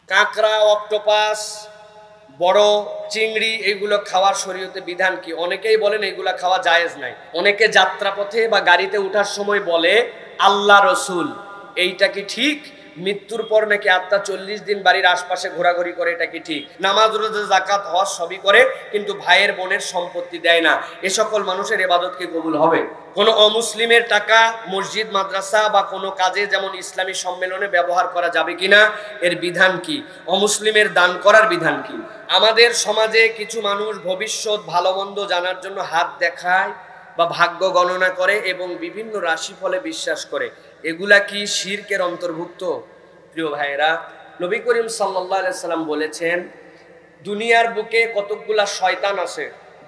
কাঁকড়া, অক্টোপাস, বড় চিংড়ি এগুলো খাওয়ার শরীয়তে বিধান কি? অনেকেই বলেন এগুলা খাওয়া জায়েজ নাই। অনেকে যাত্রাপথে বা গাড়িতে ওঠার সময় বলে আল্লাহ রসুল, এইটা কি ঠিক? মৃত্যুর পর নাকি আত্মা 40 দিন বাড়ির আশপাশে ঘোরাঘুরি করে, এটা কি ঠিক? নামাজ, রোজা, যাকাত, হজ সবই করে, কিন্তু ভাইয়ের বোনের সম্পত্তি দেয় না। এ সকল মানুষের ইবাদত কি কবুল হবে? কোনো অমুসলিমের টাকা মসজিদ, মাদ্রাসা বা কোনো কাজে যেমন ইসলামী সম্মেলনে ব্যবহার করা যাবে কিনা, এর বিধান কি? অমুসলিমের দান করার বিধান কি? আমাদের সমাজে কিছু মানুষ ভবিষ্যৎ ভালো মন্দ জানার জন্য হাত দেখায় বা ভাগ্য গণনা করে এবং বিভিন্ন রাশিফলে বিশ্বাস করে। এগুলা কি শিরকের অন্তর্ভুক্ত? প্রিয় ভাইয়েরা, নবী করিম সাল্লাল্লাহু আলাইহি সাল্লাম বলেছেন, দুনিয়ার বুকে কতকগুলা শয়তান আছে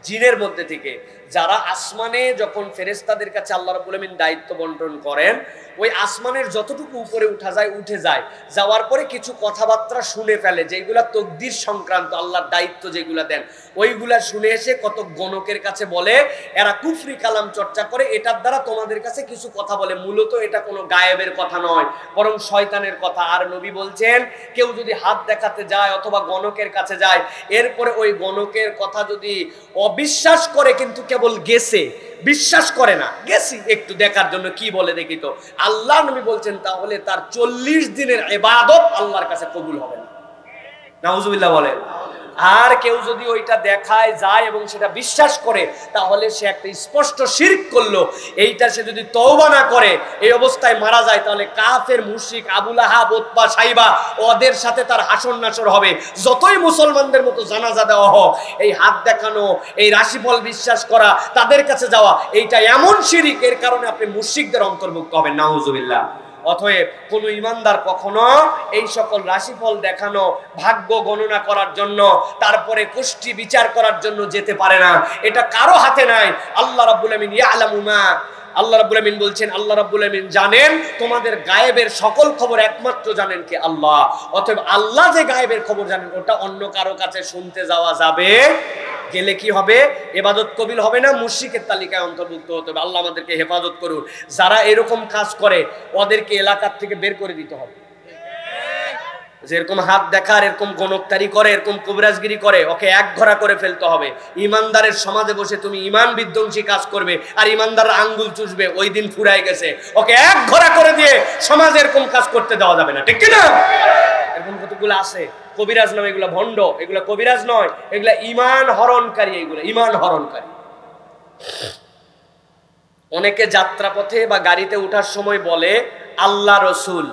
জিনের মধ্যে থেকে, যারা আসমানে যখন ফেরেশতাদের কাছে আল্লাহ রাব্বুল আমিন দায়িত্ব বন্টন করেন, ওই আসমানের যতটুকু উপরে উঠা যায় উঠে যায়, যাওয়ার পরে কিছু কথাবার্তা শুনে ফেলে যেগুলা তকদির সংক্রান্ত, আল্লাহর দায়িত্ব যেগুলা দেন, ওইগুলা শুনে এসে কত গণকের কাছে বলে, এরা কুফরি কালাম চর্চা করে, এটার দ্বারা তোমাদের কাছে কিছু কথা বলে। মূলত এটা কোনো গায়েবের কথা নয়, বরং শয়তানের কথা। আর নবী বলছেন, কেউ যদি হাত দেখাতে যায় অথবা গণকের কাছে যায়, এরপরে ওই গণকের কথা যদি অবিশ্বাস করে, কিন্তু কেবল গেছে, বিশ্বাস করে না, গেছি একটু দেখার জন্য কি বলে দেখি তো, আল্লাহ নবী বলছেন তাহলে তার 40 দিনের ইবাদত আল্লাহর কাছে কবুল হবে না। নাউজুবিল্লাহ বলেন। আর কেউ যদি ওইটা দেখায় যায় এবং সেটা বিশ্বাস করে, তাহলে সে একটা স্পষ্ট শিরক করলো। এইটা সে যদি তওবা না করে এই অবস্থায় মারা যায়, তাহলে কাফের, মুশরিক, আবু লাহাব, উতবা, সাইবা, ওদের সাথে তার হাসর নাসর হবে। যতই মুসলমানদের মতো জানাজা দেওয়া হোক, এই হাত দেখানো, এই রাশিফল বিশ্বাস করা, তাদের কাছে যাওয়া, এইটা এমন শিরক, এর কারণে আপনি মুশরিকদের অন্তর্ভুক্ত হবেন। নাউজুবিল্লাহ। অতএব কোন ইমানদার কখনো এই সকল রাশিফল দেখানো, ভাগ্য গণনা করার জন্য, তারপরে কুষ্টি বিচার করার জন্য যেতে পারে না। এটা কারো হাতে নাই। আল্লাহ রাব্বুল আমিন ইয়ালামু মা, আল্লাহ রাব্বুল আমিন বলছেন, আল্লাহ রাব্বুল আমিন জানেন তোমাদের গায়েবের সকল খবর, একমাত্র জানেন কে? আল্লাহ। অতএব আল্লাহ যে গায়েবের খবর জানেন, ওটা অন্য কারো কাছে শুনতে যাওয়া যাবে, গেলে কি হবে? ইবাদত কবুল হবে না, মুশরিকের তালিকায় অন্তর্ভুক্ত হতে হবে। আল্লাহ আমাদেরকে হেফাজত করুন। যারা এরকম কাজ করে ওদেরকে এলাকার থেকে বের করে দিতে হবে। যেরকম হাত দেখার, এরকম গণকতারি করে, এরকম কবিরাজগিরি করে, ওকে এক ঘোড়া করে ফেলতে হবে। ইমানদারের সমাজে বসে তুমি ইমান বিধ্বংসী কাজ করবে আর ইমানদার আঙ্গুল চুষবে, ওই দিন ফুরায় গেছে। ওকে এক ঘোড়া করে দিয়ে সমাজে এরকম কাজ করতে দেওয়া যাবে না, ঠিক কিনা? এরকম কতগুলো আছে। কবিরাজ নামে, এগুলা ভণ্ড, এগুলা কবিরাজ নয়, এগুলা ইমান হরণকারী, এগুলা ইমান হরণকারী। অনেকে যাত্রাপথে বা গাড়িতে ওঠার সময় বলে আল্লাহ রসুল,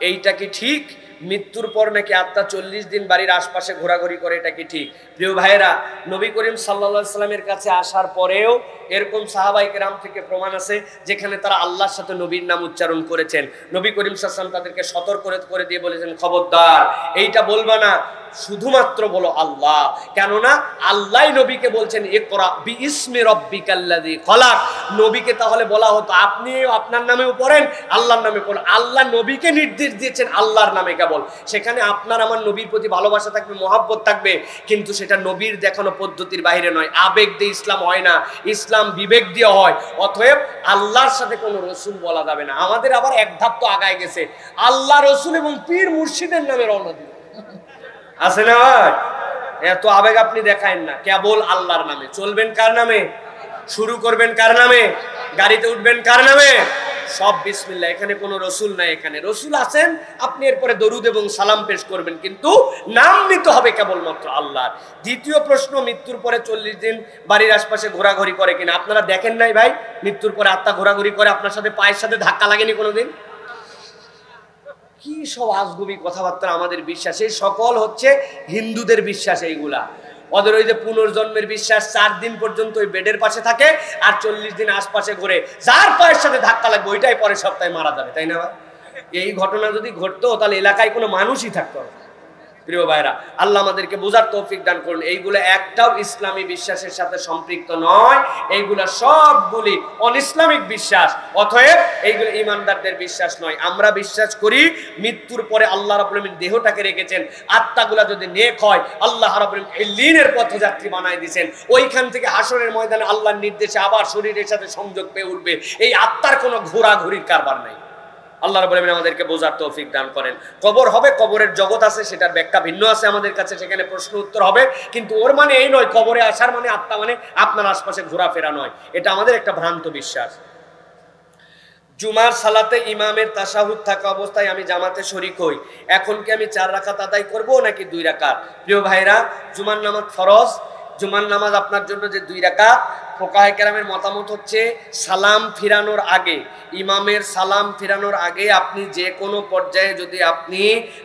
এইটা কি ঠিক? মৃত্যুর পর নাকি আত্মা 40 দিন বাড়ির আশপাশে ঘোরাঘুরি করে, এটা কি ঠিক? প্রিয় ভাইয়েরা, নবী করিম সাল্লাল্লাহু আলাইহি সাল্লামের কাছে আসার পরেও এরকম সাহাবায়ে কেরাম থেকে প্রমাণ আছে যেখানে তারা আল্লাহর সাথে নবীর নাম উচ্চারণ করেছেন। নবী করিম সাল্লাল্লাহু আলাইহি ওয়াসাল্লাম তাদেরকে সতর্ক করে দিয়ে বলেছেন, খবরদার এইটা বলবা না, শুধুমাত্র বলো আল্লাহ। কেননা আল্লাহ নবীকে বলছেন, ইকরা বিইসমি রাব্বিকাল্লাযী খলাক। নবীকে তাহলে বলা হতো আপনি আপনার নামেও পড়েন, আল্লাহর নামে পড়েন। আল্লাহ নবীকে নির্দেশ দিয়েছেন আল্লাহর নামে কেবল। সেখানে আপনার আমার নবীর প্রতি ভালোবাসা থাকবে, মহব্বত থাকবে, কিন্তু সেটা নবীর দেখানো পদ্ধতির বাইরে নয়। আবেগ দিয়ে ইসলাম হয় না, ইসলাম বিবেক দিয়ে হয়। অতএব আল্লাহর সাথে কোনো রসুল বলা যাবে না। আমাদের আবার এক ধাপ তো আগায় গেছে, আল্লাহ রসুল এবং পীর মুর্শিদের নামে রওনা দিল, আছে না ভাই? এত আবেগ আপনি দেখায়েন না। কেবল আল্লাহর নামে চলবেন। কার নামে শুরু করবেন? কার নামে গাড়িতে উঠবেন? কার নামে? সব বিসমিল্লাহ। এখানে কোনো রসুল নাই। এখানে রসুল আছেন, আপনি এরপরে দরুদ এবং সালাম পেশ করবেন, কিন্তু নাম নিতে হবে কেবলমাত্র আল্লাহর। দ্বিতীয় প্রশ্ন, মৃত্যুর পরে 40 দিন বাড়ির আশপাশে ঘোরাঘুরি করে কিনা? আপনারা দেখেন নাই ভাই, মৃত্যুর পরে আত্মা ঘোরাঘুরি করে, আপনার সাথে পায়ের সাথে ধাক্কা লাগেনি কোনোদিন? কি সব আজগুবি কথাবার্তা আমাদের বিশ্বাস। এই সকল হচ্ছে হিন্দুদের বিশ্বাস। এইগুলা ওদের ওই যে পুনর্জন্মের বিশ্বাস, 4 দিন পর্যন্ত ওই বেডের পাশে থাকে আর 40 দিন আশপাশে ঘুরে, যার পায়ের সাথে ধাক্কা লাগবে ওইটাই পরের সপ্তাহে মারা যাবে, তাই না? এই ঘটনা যদি ঘটতো তাহলে এলাকায় কোনো মানুষই থাকতো না। প্রিয় ভাইরা, আল্লাহ আমাদেরকে বোঝার তৌফিক দান করুন। এইগুলো একটাও ইসলামী বিশ্বাসের সাথে সম্পৃক্ত নয়, এইগুলা সবগুলি অনইসলামিক বিশ্বাস। অতএব এইগুলো ইমানদারদের বিশ্বাস নয়। আমরা বিশ্বাস করি মৃত্যুর পরে আল্লাহ রাব্বুল আমিন দেহটাকে রেখেছেন, আত্মাগুলা যদি নেক হয় আল্লাহ রাব্বুল আমিন ইল্লিনের পথযাত্রী বানায় দিয়েছেন। ওইখান থেকে হাসরের ময়দানে আল্লাহর নির্দেশে আবার শরীরের সাথে সংযোগ পেয়ে উঠবে। এই আত্মার কোনো ঘোরাঘুরির কারবার নাই। আল্লাহ রাব্বুল আলামিন আমাদেরকে বোঝার তৌফিক দান করেন। কবর হবে, কবরের জগৎ আছে, সেটার ব্যাখ্যা ভিন্ন আছে আমাদের কাছে, সেখানে প্রশ্ন উত্তর হবে, কিন্তু ওর মানে এই নয় কবরে আসার মানে আত্মা মানে আপনার আশপাশে ঘোরাফেরা নয়, এটা আমাদের একটা ভ্রান্ত বিশ্বাস। জুমার সালাতে ইমামের তাশাহুদ থাকা অবস্থায় আমি জামাতে শরীক হই, এখন কি আমি 4 রাকাত আদায় করব নাকি 2 রাকাত? প্রিয় ভাইরা, জুমার নামাজ ফরজ, জুমার নামাজ আপনার জন্য যে 2 রাকাত, ফুকাহায়ে কেরামের মতামত হচ্ছে সালাম ফিরানোর আগে, ইমামের সালাম ফিরানোর আগে আপনি যে কোনো পর্যায়ে যদি আপনি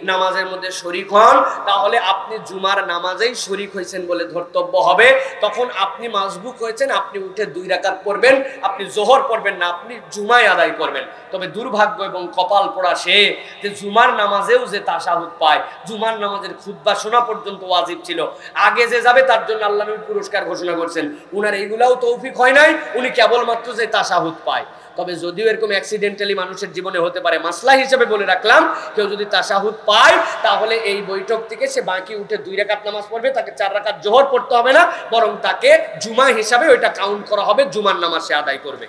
নামাজের মধ্যে শরীক হন, তাহলে আপনি জুমার নামাজেই শরীক হয়েছেন বলে ধর্তব্য হবে। তখন আপনি মাসবুক হয়েছেন, আপনি উঠে 2 রাকাত পড়বেন, আপনি জোহর পড়বেন না, আপনি জুমায় আদায় করবেন। তবে দুর্ভাগ্য এবং কপাল পোড়া সে যে জুমার নামাজেও যে তাশাহুদ পায়, জুমার নামাজের খুতবা শোনা পর্যন্ত ওয়াজিব ছিল, আগে যে যাবে তার জন্য আল্লাহ নবী পুরস্কার ঘোষণা করছেন, উনার এইগুলাও তৌফিক হয় নাই, উনি কেবলমাত্র যে তাশাহুদ পায়। তবে যদিও এরকম অ্যাক্সিডেন্টালি মানুষের জীবনে হতে পারে, মাসলা হিসেবে বলে রাখলাম, কেউ যদি তাশাহুদ পায় তাহলে এই বৈঠক থেকে সে বাকি উঠে 2 রাকাত নামাজ পড়বে, তাকে 4 রাকাত জোহর পড়তে হবে না, বরং তাকে জুমা হিসাবে ওইটা কাউন্ট করা হবে, জুমার নামাজ সে আদায় করবে।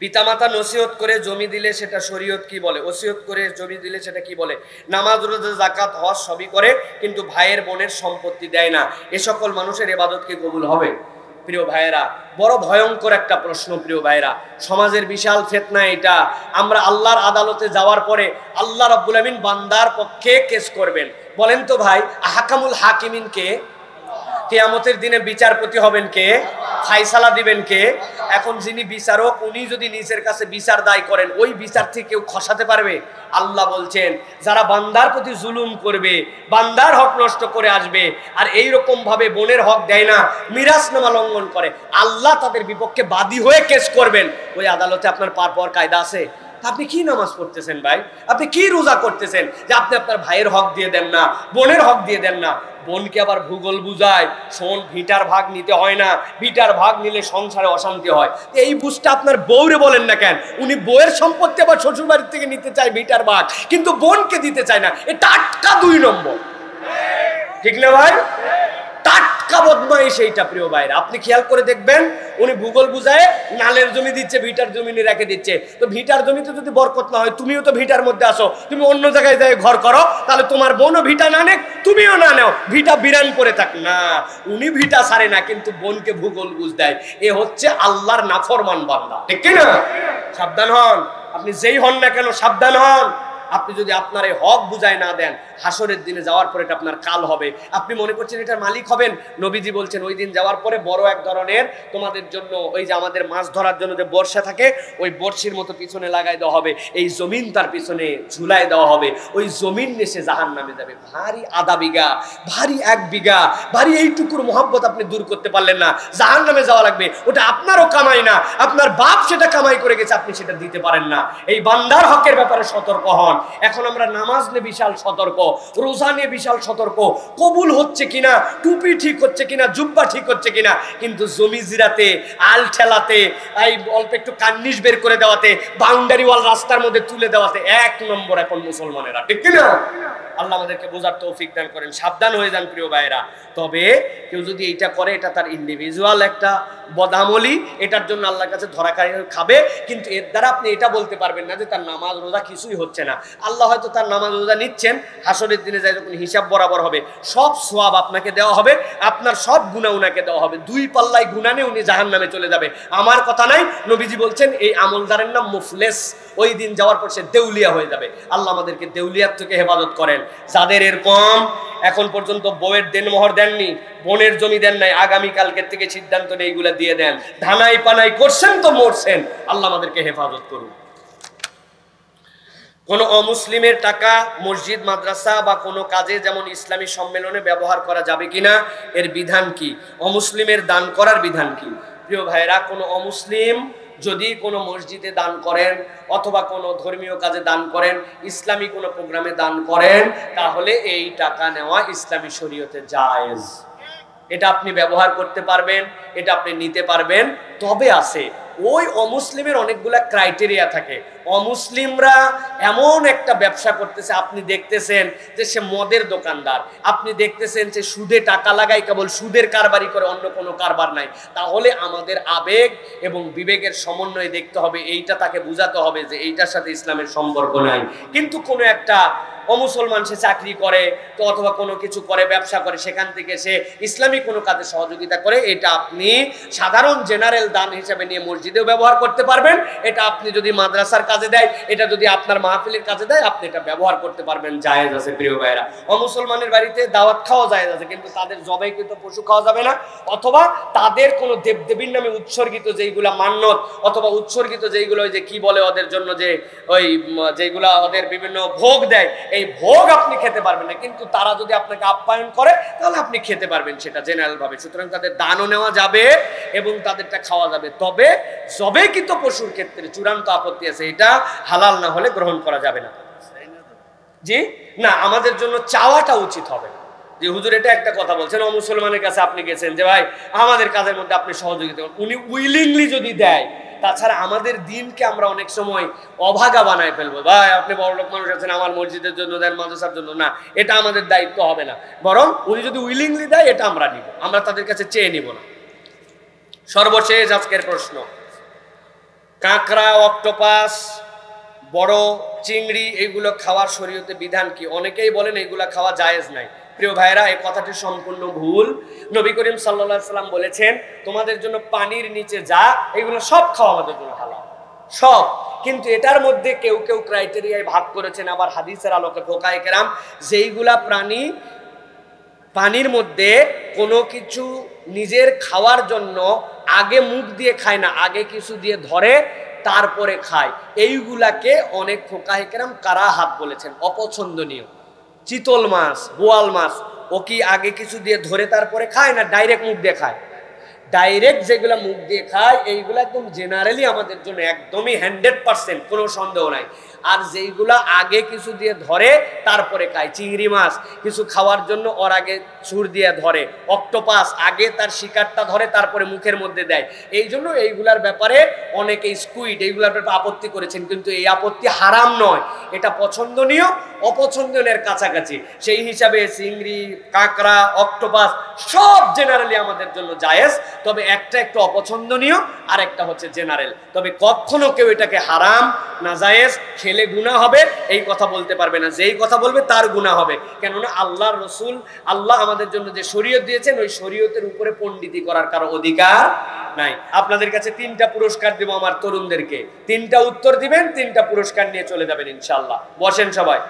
পিতামাতা নসিহত করে জমি দিলে সেটা শরীয়ত কি বলে? ওসিয়ত করে জমি দিলে সেটা কি বলে? নামাজ, রোজা, যাকাত, হজ সবই করে, কিন্তু ভাইয়ের বোনের সম্পত্তি দেয় না, এ সকল মানুষের ইবাদত কি কবুল হবে? প্রিয় ভাইয়েরা, বড় ভয়ঙ্কর একটা প্রশ্ন। প্রিয় ভাইয়েরা, সমাজের বিশাল ফিতনা এটা। আমরা আল্লাহর আদালতে যাওয়ার পরে আল্লাহ রাব্বুল আমিন বান্দার পক্ষে কেস করবেন। বলেন তো ভাই, আহকামুল হাকিমিন কে? কিয়ামতের দিনে বিচারপতি হবেন কে? ফায়সালা দিবেন কে? এখন যিনি বিচারক, উনি যদি নিজের কাছে বিচার দায় করেন, ওই বিচার থেকে কেউ খসাতে পারবে? আল্লাহ বলছেন, যারা বান্দার প্রতি জুলুম করবে, বান্দার হক নষ্ট করে আসবে, আর এই রকম ভাবে বোনের হক দেয় না, মিরাসনামা লঙ্ঘন করে, আল্লাহ তাদের বিপক্ষে বাদী হয়ে কেস করবেন। ওই আদালতে আপনার পার পাওয়ার কায়দা আছে? আপনি কি নামাজ পড়তেছেন ভাই? আপনি কি রোজা করতেছেন যে আপনি আপনার ভাইয়ের হক দিয়ে দেন না, বোনের হক দিয়ে দেন না? বোনকে আবার ভূগোল বুঝায়, শোন ভিটার ভাগ নিতে হয় না, ভিটার ভাগ নিলে সংসারে অশান্তি হয়। এই বুঝটা আপনার বউরে বলেন না কেন? উনি বউয়ের সম্পত্তি আবার শ্বশুর বাড়ির থেকে নিতে চায় ভিটার ভাগ, কিন্তু বোনকে দিতে চায় না। এ টাটকা 2 নম্বর, ঠিক না ভাই? টাটকা বদমাইশ এইটা। প্রিয় ভাইরা, আপনি খেয়াল করে দেখবেন, উনি ভূগোল বুঝায় নালের জমি দিচ্ছে, ভিটার জমি রেখে দিচ্ছে। তো ভিটার জমিতে যদি বরকত না হয়, তুমিও তো ভিটার মধ্যে আসো, তুমি অন্য জায়গায় যাই ঘর করো, তাহলে তোমার বোনও ভিটা না নেক, তুমিও না নেও, ভিটা বিরান করে থাক না। উনি ভিটা ছাড়ে না, কিন্তু বোনকে ভূগোল বুঝ দেয়। এ হচ্ছে আল্লাহর নাফরমান বান্দা, ঠিক কি না? সাবধান হন, আপনি যেই হন না কেন সাবধান হন। আপনি যদি আপনার এই হক বুঝায় না দেন, হাসরের দিনে যাওয়ার পরে এটা আপনার কাল হবে। আপনি মনে করছেন এটার মালিক হবেন, নবীজি বলছেন ওই দিন যাওয়ার পরে বড় এক ধরনের তোমাদের জন্য, ওই যে আমাদের মাছ ধরার জন্য যে বর্ষা থাকে, ওই বর্ষির মতো পিছনে লাগাই দেওয়া হবে, এই জমিন তার পিছনে ঝুলাই দেওয়া হবে, ওই জমিন নেশে জাহান্নামে যাবে। ভারী 1/2 বিঘা, ভারী 1 বিঘা, ভারী এইটুকুর মোহাব্বত আপনি দূর করতে পারলেন না, জাহান্নামে যাওয়া লাগবে। ওটা আপনারও কামাই না, আপনার বাপ সেটা কামাই করে গেছে, আপনি সেটা দিতে পারেন না। এই বান্দার হকের ব্যাপারে সতর্ক হন। এখন আমরা নামাজ নিয়ে বিশাল সতর্ক, রোজা নিয়ে বিশাল সতর্ক, কবুল হচ্ছে কিনা, টুপি ঠিক হচ্ছে কিনা, জুব্বা ঠিক হচ্ছে কিনা, কিন্তু জমি জিরাতে, আল ঠেলাতে, এই অল্প একটু কান্নিস বের করে দেওয়াতে, বাউন্ডারি ওয়াল রাস্তার মধ্যে তুলে দেওয়াতে 1 নম্বর এখন মুসলমানেরা, ঠিক কিনা? আল্লাহ আমাদেরকে বোঝার তৌফিক দান করেন। সাবধান হয়ে যান প্রিয় ভাইরা। তবে কেউ যদি এইটা করে, এটা তার ইন্ডিভিজুয়াল একটা বদামলি, এটার জন্য আল্লাহর কাছে ধরা খাবে, কিন্তু এর দ্বারা আপনি এটা বলতে পারবেন না যে তার নামাজ রোজা কিছুই হচ্ছে না। আল্লাহ হয়তো তার নামাজ রোজা নিচ্ছেন, হাসরের দিনে যায় যখন হিসাব বরাবর হবে, সব সওয়াব আপনাকে দেওয়া হবে, আপনার সব গুনাহ উনাকে দেওয়া হবে। 2 পাল্লায় গুনাহ নিয়ে উনি জাহান্নামে চলে যাবে। আমার কথা নাই, নবীজি বলছেন এই আমলদারের নাম মুফলেস, ওই দিন যাওয়ার পর সে দেউলিয়া হয়ে যাবে। আল্লাহ আমাদেরকে দেউলিয়াত থেকে হেফাজত করেন। যাদের এরকম এখন পর্যন্ত বউয়ের দেনমোহর দেননি, বোনের জমি দেন নাই, আগামীকালকের থেকে সিদ্ধান্ত নেই এইগুলা দিয়ে দেন। ধানাই পানাই করছেন তো মরছেন। আল্লাহ আমাদেরকে হেফাজত করুন। কোন অমুসলিমের টাকা মসজিদ, মাদ্রাসা বা কোনো কাজে, যেমন ইসলামী সম্মেলনে ব্যবহার করা যাবে কিনা, এর বিধান কি? অমুসলিমের দান করার বিধান কি? প্রিয় ভাইরা, কোনো অমুসলিম যদি কোনো মসজিদে দান করেন, অথবা কোনো ধর্মীয় কাজে দান করেন, ইসলামী কোনো প্রোগ্রামে দান করেন, তাহলে এই টাকা নেওয়া ইসলামী শরীয়তে জায়েজ। এটা আপনি ব্যবহার করতে পারবেন, এটা আপনি নিতে পারবেন। তবে আছে ওই অমুসলিমের অনেকগুলা ক্রাইটেরিয়া থাকে। অমুসলিমরা এমন একটা ব্যবসা করতেছে, আপনি দেখতেছেন যে সে মদের দোকানদার, আপনি দেখতেছেন যে সুদে টাকা লাগায়, কেবল সুদের কারবারি করে, অন্য কোনো কারবার নাই। তাহলে আমাদের আবেগ এবং বিবেকের সমন্বয়ে দেখতে হবে, এইটা তাকে বুঝাতে হবে যে এইটার সাথে ইসলামের সম্পর্ক নাই। কিন্তু কোনো একটা অমুসলমান সে চাকরি করে তো অথবা কোনো কিছু করে, ব্যবসা করে, সেখান থেকে সে ইসলামী কোনো কাজে সহযোগিতা করে, এটা আপনি সাধারণ জেনারেল দান হিসেবে নিয়ে মসজিদেও ব্যবহার করতে পারবেন। এটা আপনি যদি মাদ্রাসার কাজে দেয়, এটা যদি আপনার মাহফিলের কাজে দেয়, আপনি এটা ব্যবহার করতে পারবেন, জায়েজ আছে। প্রিয় ভাইরা, অমুসলমানের বাড়িতে দাওয়াত খাওয়া জায়েজ আছে, কিন্তু তাদের জবাইকৃত পশু খাওয়া যাবে না, অথবা তাদের কোনো দেবদেবীর নামে উৎসর্গিত যেইগুলা মান্যত অথবা উৎসর্গিত যেইগুলো ওই যে কি বলে ওদের জন্য, যে ওই যেইগুলা ওদের বিভিন্ন ভোগ দেয়, এই ভোগ আপনি খেতে পারবেন না। কিন্তু তারা যদি আপনাকে আপ্যায়ন করে তাহলে আপনি খেতে পারবেন, সেটা জেনারেল ভাবে। সুতরাং তাদের দানও নেওয়া যাবে এবং তাদেরটা খাওয়া যাবে। তবে জবেকৃত পশুর ক্ষেত্রে চূড়ান্ত আপত্তি আছে, এটা হালাল না হলে গ্রহণ করা যাবে না। জি না, আমাদের জন্য চাওয়াটা উচিত হবে যে হুজুর এটা একটা কথা বলছেন, অমুসলমানের কাছে আপনি গেছেন যে ভাই আমাদের কাজের মধ্যে আপনি সহযোগিতা করুন, উনি উইলিংলি যদি দেয়। তাছাড়া আমাদের দিনকে আমরা অনেক সময় অভাগা বানায় ফেলবো, ভাই আপনি বড়লোক মানুষ আছেন, আমার মসজিদের জন্য দেন, মাদ্রাসার জন্য না, এটা আমাদের দায়িত্ব হবে না। বরং উনি যদি উইলিংলি দেয়, এটা আমরা নিব, আমরা তাদের কাছে চেয়ে নিব না। সর্বশেষ আজকের প্রশ্ন, কাঁকড়া, অক্টোপাস, বড় চিংড়ি, এগুলো খাওয়ার শরীয়তে বিধান কি? অনেকেই বলেন এগুলা খাওয়া জায়েজ নাই। প্রিয় ভাইরা, এই কথাটি সম্পূর্ণ ভুল। নবী করিম সাল্লাল্লাহু আলাইহি সাল্লাম বলেছেন, তোমাদের জন্য পানির নিচে যা, এগুলো সব খাওয়া আমাদের জন্য হালাল, সব। কিন্তু এটার মধ্যে কেউ কেউ ক্রাইটেরিয়ায় ভাগ করেছেন, আবার হাদিসের আলোকে ফুকায়ে কেরাম, যেইগুলা প্রাণী পানির মধ্যে কোনো কিছু নিজের খাওয়ার জন্য আগে মুখ দিয়ে খায় না, আগে কিছু দিয়ে ধরে তারপরে খায়, এইগুলাকে অনেক ফুকাহে কেরাম কারাহাত বলেছেন, অপছন্দনীয়। চিতল মাছ, বোয়াল মাছ, ও কি আগে কিছু দিয়ে ধরে তারপরে খায় না ডাইরেক্ট মুখ দিয়ে খায়? ডাইরেক্ট যেগুলা মুখ দিয়ে খায় এইগুলা একদম জেনারেলি আমাদের জন্য একদমই 100% কোনো সন্দেহ নাই। আর যেইগুলা আগে কিছু দিয়ে ধরে তারপরে খায়, চিংড়ি মাছ কিছু খাওয়ার জন্য ওর আগে সুর দিয়ে ধরে, অক্টোপাস আগে তার শিকারটা ধরে তারপরে মুখের মধ্যে দেয়, এই জন্য এইগুলার ব্যাপারে অনেকে, স্কুইড, এইগুলার ব্যাপারে আপত্তি করেছেন। কিন্তু এই আপত্তি হারাম নয়, এটা পছন্দনীয়, অপছন্দনীয়ের কাছাকাছি। সেই হিসাবে চিংড়ি, কাঁকড়া, অক্টোপাস সব জেনারেলি আমাদের জন্য জায়েজ, তবে একটা একটু অপছন্দনীয় আর একটা হচ্ছে জেনারেল। তবে কখনো কেউ এটাকে হারাম, নাজায়েজ, খেলে গুনাহ হবে এই কথা বলতে পারবে না। যেই কথা বলবে তার গুনাহ হবে, কেননা আল্লাহর রাসূল, আল্লাহ আমাদের জন্য যে শরীয়ত দিয়েছেন, ওই শরীয়তের উপরে পণ্ডিতি করার কারো অধিকার নাই। আপনাদের কাছে 3টা পুরস্কার দেব আমার তরুণদেরকে, 3টা উত্তর দিবেন, 3টা পুরস্কার নিয়ে চলে যাবেন ইনশাআল্লাহ। বসেন সবাই,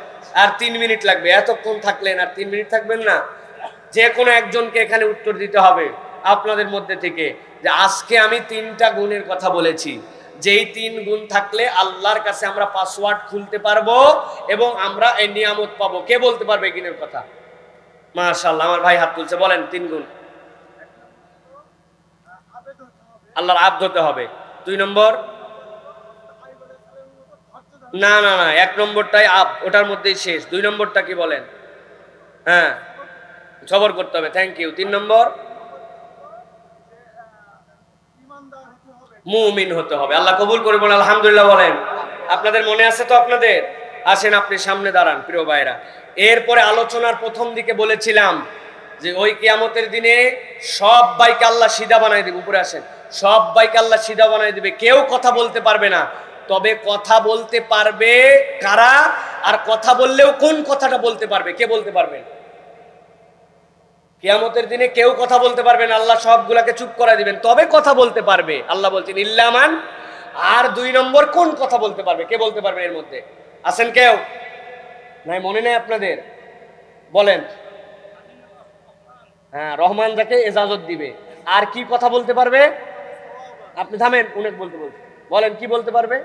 আর 3 মিনিট লাগবে। এতক্ষণ থাকলেন, আর 3 মিনিট থাকবেন না? যে কোনো একজনকে এখানে উত্তর দিতে হবে আপনাদের মধ্যে থেকে, যে আজকে আমি 3টা গুণের কথা বলেছি, যেই 3 গুণ থাকলে আল্লাহর কাছে আমরা পাসওয়ার্ড খুলতে পারবো এবং আমরা এই নিয়ামত পাবো। কে বলতে পারবে এই গুণের কথা? মাশাআল্লাহ, আমার ভাই হাত তুলছে, বলেন 3 গুণ। আল্লাহর আব্দ হতে হবে। 2 নম্বর, না না না, 1 নম্বরটাই আপ, ওটার মধ্যেই শেষ। 2 নম্বরটা কি বলেন? হ্যাঁ, সবর করতে হবে। Thank you. 3 নম্বর, মুমিন হতে হবে। আল্লাহ কবুল করে বলেন আলহামদুলিল্লাহ। বলেন, আপনাদের মনে আছে তো? আপনাদের আসেন, আপনি সামনে দাঁড়ান। প্রিয় ভাইরা, এরপরে আলোচনার প্রথম দিকে বলেছিলাম যে ওই কিয়ামতের দিনে সব বাইকে আল্লাহ সিধা বানাই দিবে। উপরে আসেন, সব বাইকে আল্লাহ সিধা বানাই দিবে, কেউ কথা বলতে পারবে না। তবে কথা বলতে পারবে কারা? আর কথা বললেও কোন কথাটা বলতে পারবে? কে বলতে পারবেন? কিয়ামতের দিনে কেউ কথা বলতে পারবে না, আল্লাহ সবগুলাকে চুপ করা দিবেন, তবে কথা বলতে পারবে। আল্লাহ বলছেন ইল্লামান। আর 2 নম্বর, কোন কথা বলতে পারবে? কে বলতে পারবে এর মধ্যে? আছেন কেউ? নাই, মনে নেই আপনাদের? বলেন। হ্যাঁ, রহমান যাকে এজাজত দিবে। আর কি কথা বলতে পারবে? আপনি থামেন, অনেক বলতে বলতে বলেন, কি বলতে পারবে?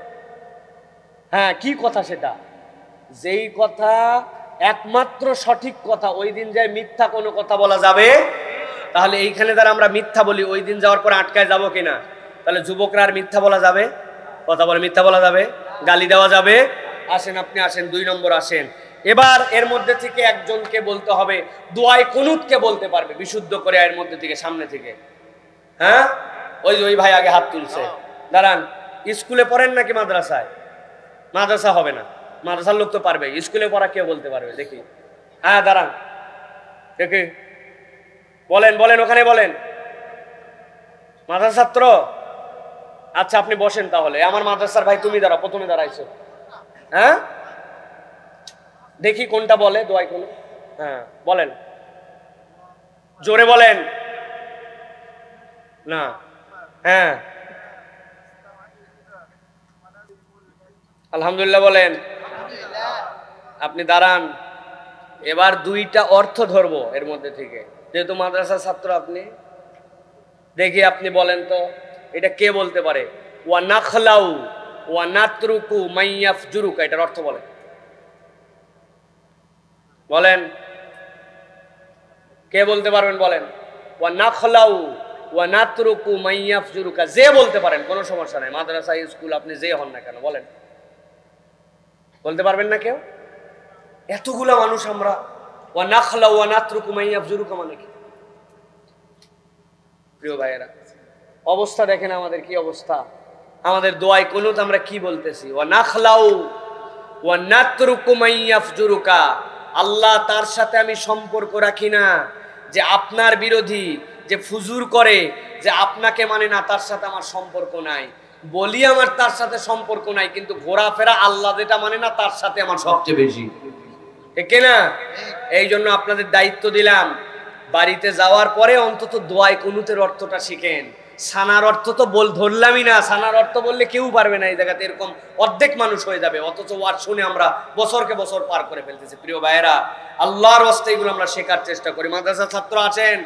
হ্যাঁ, কি কথা সেটা? যেই কথা একমাত্র সঠিক কথা, ওই দিন যায় মিথ্যা কোনো কথা বলা যাবে? তাহলে এইখানে যারা আমরা মিথ্যা বলি, ওই দিন যাওয়ার পর আটকায় যাবো কিনা? তাহলে যুবকরা আর মিথ্যা বলা যাবে? কথা বলে মিথ্যা বলা যাবে? গালি দেওয়া যাবে? আসেন, আপনি আসেন, 2 নম্বর আসেন। এবার এর মধ্যে থেকে একজনকে বলতে হবে, দোয়ায়ে কুনুত কে বলতে পারবে বিশুদ্ধ করে? এর মধ্যে থেকে, সামনে থেকে। হ্যাঁ, ওই ভাই আগে হাত তুলছে। দাঁড়ান, স্কুলে পড়েন নাকি মাদ্রাসায়? মাদ্রাসা হবে না, মাদ্রাসার লোক তো পারবে, স্কুলে পড়া কেউ বলতে পারবে? দেখি, হ্যাঁ দাঁড়ান, দেখি বলেন বলেন, ওখানে বলেন। মাদ্রাসা ছাত্র? আচ্ছা আপনি বসেন তাহলে। আমার মাদ্রাসার ভাই, তুমি দাঁড়াও, প্রথমে দাঁড়াইছো। হ্যাঁ দেখি কোনটা বলে, দোয়াই কোন? হ্যাঁ বলেন, জোরে বলেন না। হ্যাঁ আলহামদুলিল্লাহ বলেন। আপনি দাঁড়ান, এবার দুইটা অর্থ ধরবো এর মধ্যে থেকে, যেহেতু মাদ্রাসার ছাত্র আপনি। দেখি আপনি বলেন তো, এটা কে বলতে পারে? ওয়া নাখলাউ ওয়া নাতরুকু মাইয়াফজুরুকা, এটার অর্থ বলেন, বলেন কে বলতে পারবেন? বলেন। ওয়া নাখলাউ ওয়া নাতরুকু মাইয়াফজুরুকা, যে বলতে পারেন, কোনো সমস্যা নাই, মাদ্রাসা স্কুল আপনি যে হন না কেন, বলেন। বলতে পারবেন না কেউ? এতগুলা মানুষ আমরা, ওয়া নাখলাউ ওয়া নাতরুকু মাইয়াফজুরুকা মানে কি? প্রিয় ভাইয়েরা, অবস্থা দেখেন আমাদের কি অবস্থা। আমাদের দোয়ায় কুনুত আমরা কি বলতেছি? ওয়া নাখলাউ ওয়া নাতরুকু মাইয়াফজুরুকা, আল্লাহ তার সাথে আমি সম্পর্ক রাখি না যে আপনার বিরোধী, যে ফুজুর করে, যে আপনাকে মানে না, তার সাথে আমার সম্পর্ক নাই। বলি আমার তার সাথে সম্পর্ক নাই, কিন্তু ঘোরাফেরা আল্লাহ যেটা মানে না তার সাথে আমার সবচেয়ে বেশি, ঠিক না? এই জন্য আপনাদের দায়িত্ব দিলাম, বাড়িতে যাওয়ার পরে অন্তত দোয়ায় কুনুতের অর্থটা শিখেন। সানার অর্থ তো ধরলামই না, সানার অর্থ বললে কেউ পারবে না এই জায়গাতে, এরকম অর্ধেক মানুষ হয়ে যাবে, অথচ ওয়াজ শুনে আমরা বছরকে বছর পার করে ফেলতেছি। প্রিয় ভাইয়েরা, আল্লাহর ওয়াস্তে এগুলো আমরা শেখার চেষ্টা করি। মাদ্রাসার ছাত্র আছেন,